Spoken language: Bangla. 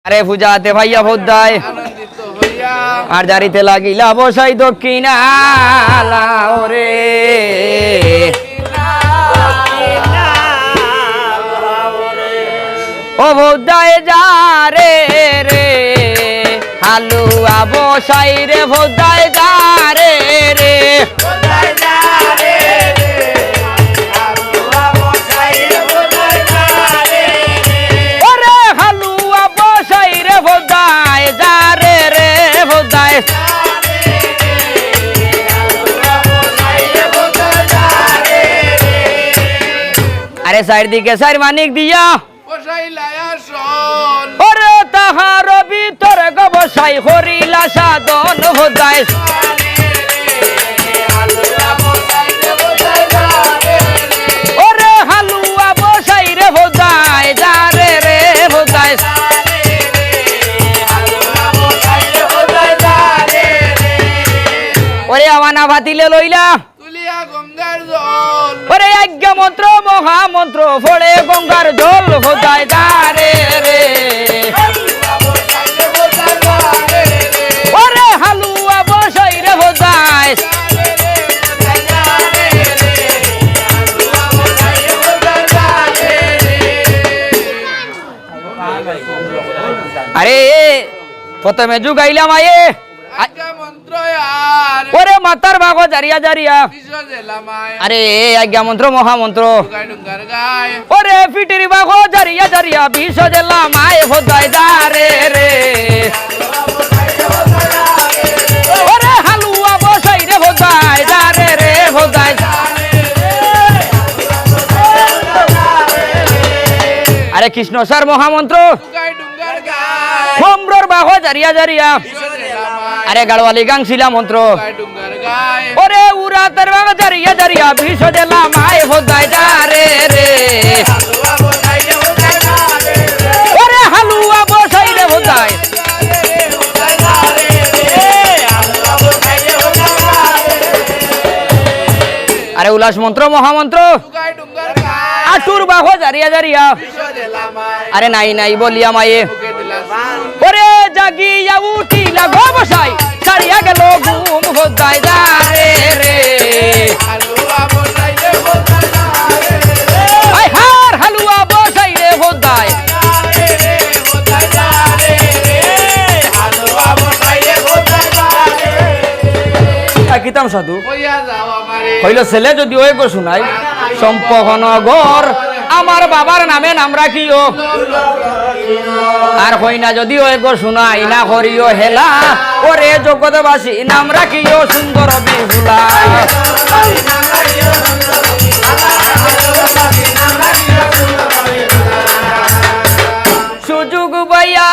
আরে পূজাতে ভাইয়া ভোদ্দায় আর জারিতে লাগিলা বসাই দক্ষিণা ওরে ও ভোদ্দায় যা রে রে হালুয়া বসাই রে ভোদ্দায় যা রে রে আরে সাইড দিকে সাইড মানিক দিয়া ওরে তাহার ভিতর গবসাই হরিলা সাধন হোদায় ওরে হালুয়া বসাই রে হোদায় যা রে রে হোদায় ওরে আওয়ানা ভাতিলে লইলা ওরে আজ্ঞা মন্ত্র মহামন্ত্র ফোড়ে গঙ্গার জল হোদায় দারে রে ওরে হালুয়া বসাই রে হোদায় আরে প্রথমে যুগাইলাম আয়ে ওরে মাতার বাগো জারিয়া জারিয়া আরে আজ্ঞা মন্ত্র মহামন্ত্র ওরে ফিটির বাগো জারিয়া জারিয়া বিষ দিলাম আয় হোদায় দারে রে ওরে হালুয়া বসাই রে হোদায় দারে রে হোদায় আরে কৃষ্ণ স্যার মহামন্ত্র হোমরর বাগো জারিয়া জারিয়া আরে গাড়ওয়ালি গাংছিলা মন্ত্র ওরে উরা তার বাবা জারিয়া জারিয়া বিষ দিলাম আয় হোদায় দারে রে ওরে হালুয়া বসাই রে হোদায় আরে উল্লাস মন্ত্র মহামন্ত্র আটুর বাহো জারিয়া জারিয়া আরে নাই নাই বলিয়া মায়ে ওরে জাগিয়া উঠিলা গো বসাই সারিয়া গেল ঘুম হোদায় দারে রে আয় হার হালুয়া বসাই রে হোদায় কিতাম সাধু হইল ছেলে যদি ওই গো শুনাই সম্পহনগর আমার বাবার নামে নাম রাখিও আর হইনা যদি ওই গো শুনাই না করিও হেলা ওরে জগৎবাসী নাম রাখিও সুন্দর বিহুলা সুযোগ বাইয়া